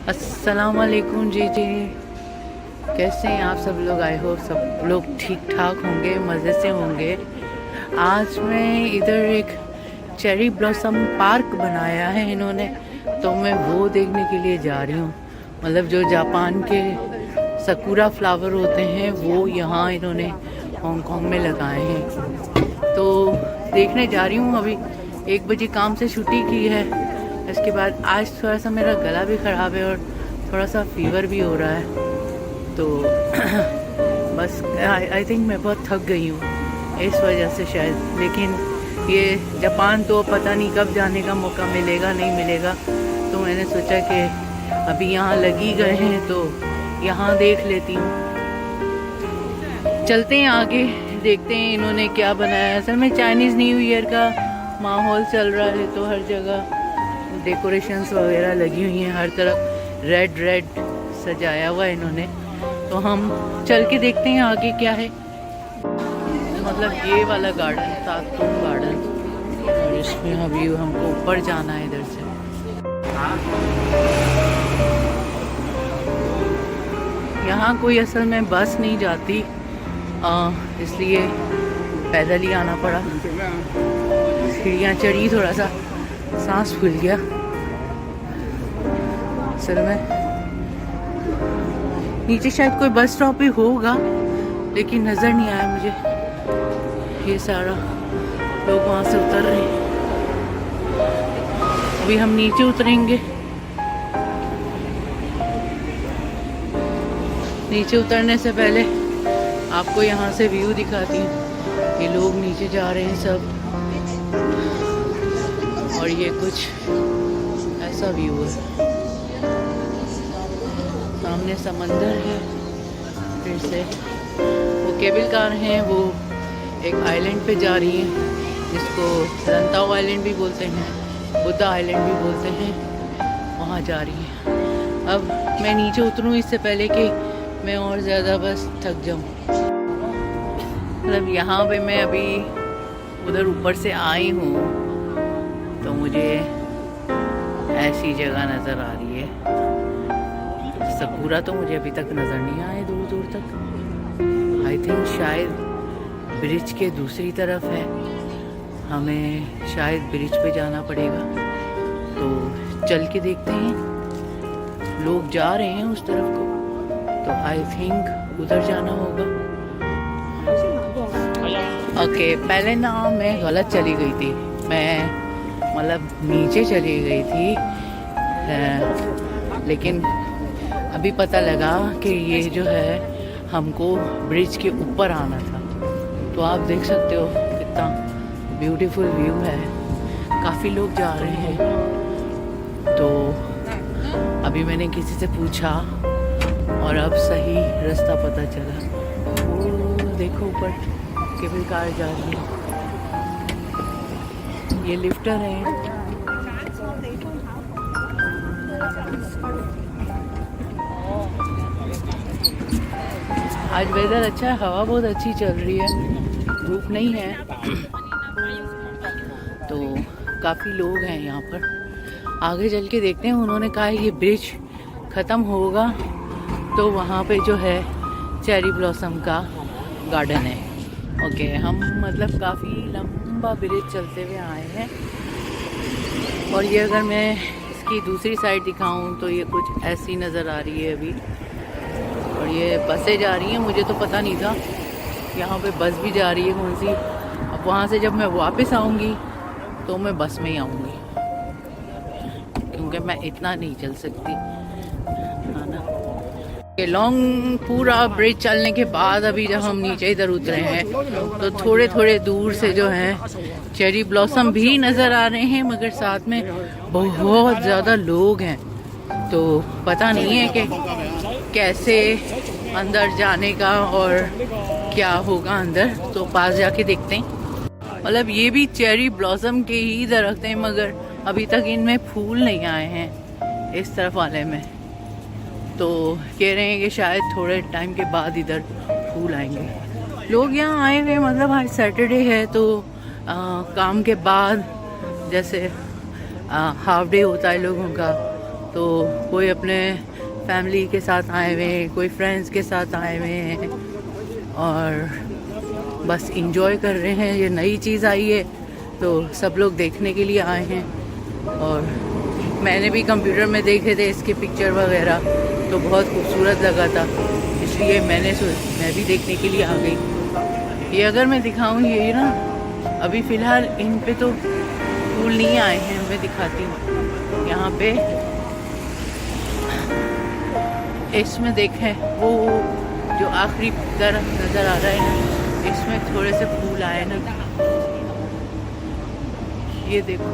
अस्सलाम वालेकुम जी। कैसे हैं आप सब लोग? आई होप सब लोग ठीक ठाक होंगे, मज़े से होंगे। आज मैं इधर एक चेरी ब्लॉसम पार्क बनाया है इन्होंने, तो मैं वो देखने के लिए जा रही हूँ। मतलब जो जापान के सकुरा फ्लावर होते हैं वो यहाँ इन्होंने हांगकांग में लगाए हैं, तो देखने जा रही हूँ। अभी 1 बजे काम से छुट्टी की है। इसके बाद आज थोड़ा सा मेरा गला भी ख़राब है और थोड़ा सा फीवर भी हो रहा है, तो बस आई थिंक मैं बहुत थक गई हूँ इस वजह से शायद। लेकिन ये जापान तो पता नहीं कब जाने का मौका मिलेगा नहीं मिलेगा, तो मैंने सोचा कि अभी यहाँ लगी गए हैं तो यहाँ देख लेती हूँ। चलते हैं आगे, देखते हैं इन्होंने क्या बनाया है। असल में चाइनीज़ न्यू ईयर का माहौल चल रहा है, तो हर जगह डेकोरेशंस वगैरह लगी हुई हैं, हर तरफ रेड रेड सजाया हुआ है इन्होंने। तो हम चल के देखते हैं आगे क्या है। मतलब ये वाला गार्डन तातुंग गार्डन, और इसमें अभी हमको ऊपर जाना है इधर से। यहाँ कोई असल में बस नहीं जाती, इसलिए पैदल ही आना पड़ा। सीढ़ियाँ चढ़ी, थोड़ा सा सांस फूल गया। असल में नीचे शायद कोई बस स्टॉप भी होगा, लेकिन नज़र नहीं आया मुझे। ये सारा लोग वहाँ से उतर रहे हैं। अभी हम नीचे उतरेंगे। नीचे उतरने से पहले आपको यहाँ से व्यू दिखाती हूँ। ये लोग नीचे जा रहे हैं सब, और ये कुछ ऐसा व्यू है। सामने समंदर है, फिर से वो केबल कार हैं, वो एक आइलैंड पे जा रही हैं जिसको रंताओ आइलैंड भी बोलते हैं, बुद्धा आइलैंड भी बोलते हैं, वहाँ जा रही हैं। अब मैं नीचे उतरूँ इससे पहले कि मैं और ज़्यादा बस थक जाऊँ। मतलब यहाँ पे मैं अभी उधर ऊपर से आई हूँ, तो मुझे ऐसी जगह नज़र आ रही है। सकुरा तो मुझे अभी तक नज़र नहीं आए दूर दूर तक। आई थिंक शायद ब्रिज के दूसरी तरफ है, हमें शायद ब्रिज पे जाना पड़ेगा, तो चल के देखते हैं। लोग जा रहे हैं उस तरफ को, तो आई थिंक उधर जाना होगा। ओके, पहले ना मैं गलत चली गई थी, मैं मतलब नीचे चली गई थी, लेकिन अभी पता लगा कि ये जो है हमको ब्रिज के ऊपर आना था। तो आप देख सकते हो कितना ब्यूटीफुल व्यू है। काफ़ी लोग जा रहे हैं, तो अभी मैंने किसी से पूछा और अब सही रास्ता पता चला। वो देखो ऊपर केबल कार जा रही है, ये लिफ्टर है। आज वेदर अच्छा है, हवा बहुत अच्छी चल रही है, धूप नहीं है, तो काफ़ी लोग हैं यहाँ पर। आगे चल के देखते हैं। उन्होंने कहा है ये ब्रिज ख़त्म होगा तो वहाँ पे जो है चेरी ब्लॉसम का गार्डन है। ओके, हम मतलब काफ़ी लंबा ब्रिज चलते हुए आए हैं, और ये अगर मैं इसकी दूसरी साइड दिखाऊं तो ये कुछ ऐसी नज़र आ रही है अभी। और ये बसें जा रही हैं, मुझे तो पता नहीं था यहाँ पे बस भी जा रही है कौन सी। अब वहाँ से जब मैं वापस आऊँगी तो मैं बस में ही आऊँगी, क्योंकि मैं इतना नहीं चल सकती, है ना। लॉन्ग पूरा ब्रिज चलने के बाद अभी जब हम नीचे इधर उतरे हैं तो थोड़े थोड़े दूर से जो है चेरी ब्लॉसम भी नज़र आ रहे हैं, मगर साथ में बहुत ज़्यादा लोग हैं, तो पता नहीं है कि कैसे अंदर जाने का और क्या होगा अंदर, तो पास जाके देखते हैं। मतलब ये भी चेरी ब्लॉसम के ही दरख्त हैं, मगर अभी तक इनमें फूल नहीं आए हैं इस तरफ वाले में, तो कह रहे हैं कि शायद थोड़े टाइम के बाद इधर फूल आएंगे। लोग यहाँ आए हुए, मतलब आज सैटरडे है, तो काम के बाद जैसे हाफ डे होता है लोगों का, तो कोई अपने फैमिली के साथ आए हुए हैं, कोई फ्रेंड्स के साथ आए हुए हैं और बस इंजॉय कर रहे हैं। ये नई चीज़ आई है तो सब लोग देखने के लिए आए हैं। और मैंने भी कंप्यूटर में देखे थे इसके पिक्चर वगैरह, तो बहुत खूबसूरत लगा था, इसलिए मैं भी देखने के लिए आ गई। ये अगर मैं दिखाऊं, ये ना अभी फ़िलहाल इन पे तो फूल नहीं आए हैं, मैं दिखाती हूँ। यहाँ पे इसमें देखें, वो जो आखिरी तरफ नज़र आ रहा है ना, इसमें थोड़े से फूल आए ना, ये देखो,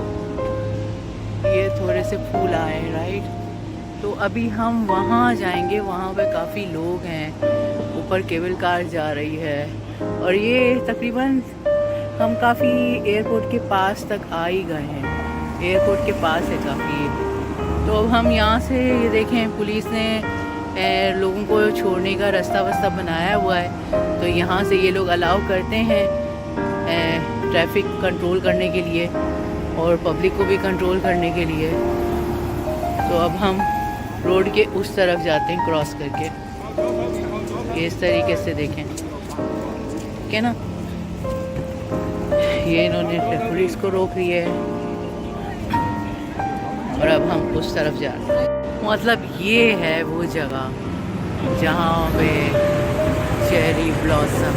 ये थोड़े से फूल आए, राइट। तो अभी हम वहाँ जाएंगे, वहाँ पे काफ़ी लोग हैं, ऊपर केबल कार जा रही है और ये तकरीबन हम काफ़ी एयरपोर्ट के पास तक आ ही गए हैं। एयरपोर्ट के पास है काफ़ी। तो अब हम यहाँ से ये देखें, पुलिस ने लोगों को छोड़ने का रास्ता वस्ता बनाया हुआ है, तो यहाँ से ये लोग अलाउ करते हैं ट्रैफिक कंट्रोल करने के लिए और पब्लिक को भी कंट्रोल करने के लिए। तो अब हम रोड के उस तरफ जाते हैं क्रॉस करके, ये इस तरीके से देखें, क्या ना, ये इन्होंने पुलिस को रोक रही है और अब हम उस तरफ जा रहे हैं। मतलब ये है वो जगह जहाँ पे चेरी ब्लॉसम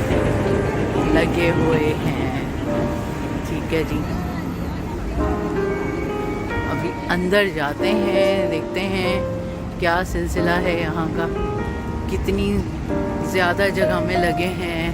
लगे हुए हैं। ठीक है जी, अभी अंदर जाते हैं, देखते हैं क्या सिलसिला है यहाँ का, कितनी ज़्यादा जगह में लगे हैं।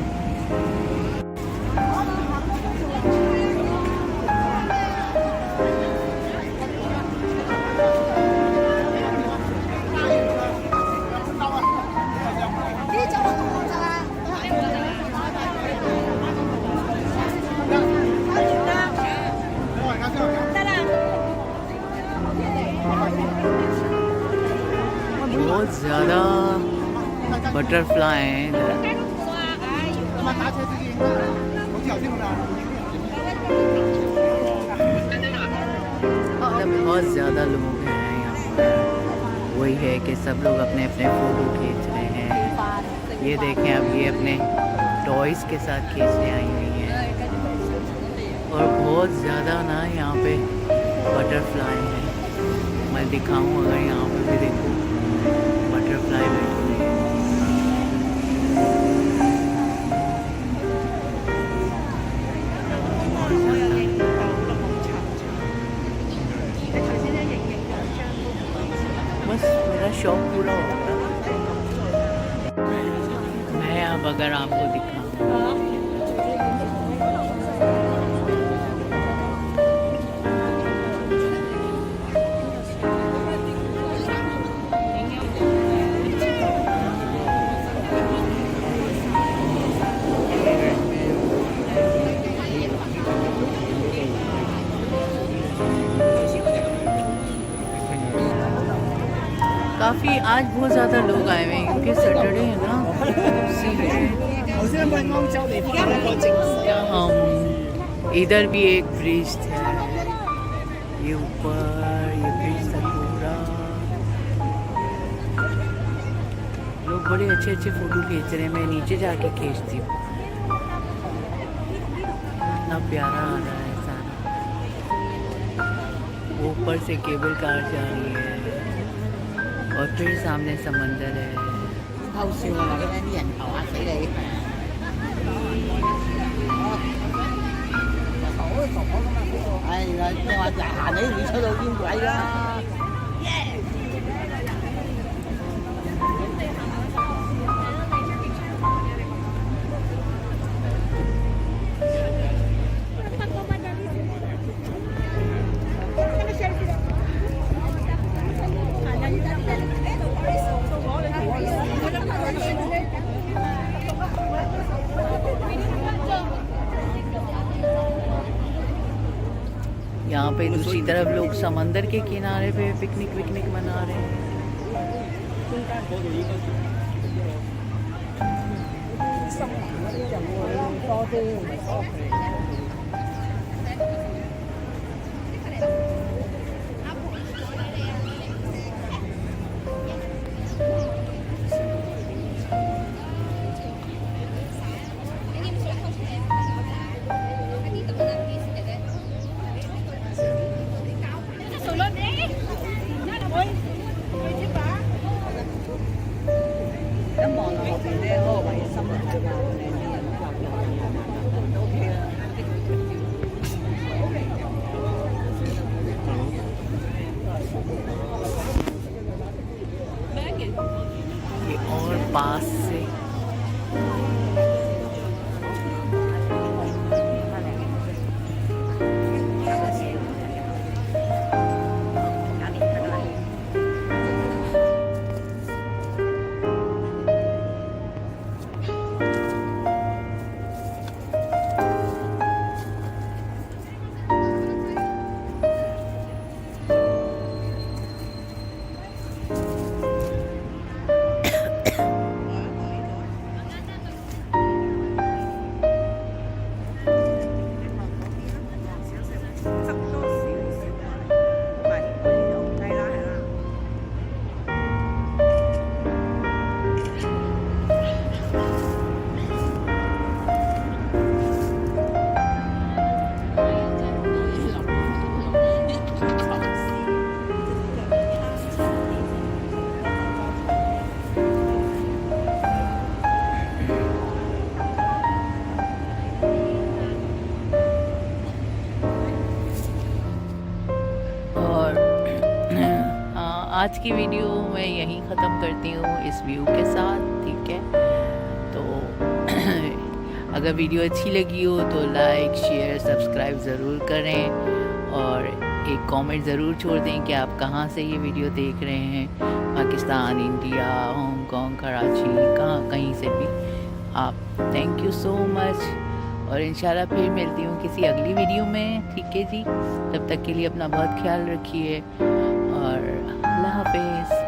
बहुत ज़्यादा बटरफ्लाई हैं इधर। बहुत ज़्यादा लोग हैं यहाँ पर। वही है कि सब लोग अपने अपने फ़ोटो खींच रहे हैं। ये देखें, अब ये अपने टॉयज़ के साथ खींचने आई हुई हैं और बहुत ज़्यादा ना यहाँ पे बटरफ्लाई हैं। मैं दिखाऊं, अगर यहाँ पे भी देखो बटरफ्लाई बैठी हुई है। बस मेरा शौक पूरा होगा। मैं अब अगर आपको दिखाऊं, काफ़ी आज बहुत ज़्यादा लोग आए हुए हैं क्योंकि सैटरडे है ना, हम इधर भी एक ब्रिज है, ये ऊपर ये ब्रिज था पूरा। लोग बड़े अच्छे अच्छे फ़ोटो खींच रहे हैं, मैं नीचे जाके खींचती हूँ। इतना प्यारा आ रहा है सारा, ऊपर से केबल कार जा रही है और फिर सामने समंदर है। यहाँ पे दूसरी तरफ लोग समंदर के किनारे पे पिकनिक मना रहे हैं। पास से। आज की वीडियो मैं यहीं ख़त्म करती हूँ इस व्यू के साथ, ठीक है। तो अगर वीडियो अच्छी लगी हो तो लाइक शेयर सब्सक्राइब ज़रूर करें और एक कमेंट ज़रूर छोड़ दें कि आप कहाँ से ये वीडियो देख रहे हैं, पाकिस्तान, इंडिया, हांगकांग, कराची, कहीं से भी आप। थैंक यू सो मच और इंशाल्लाह फिर मिलती हूँ किसी अगली वीडियो में, ठीक है जी। तब तक के लिए अपना बहुत ख्याल रखिए और अल्लाह हाफिज़।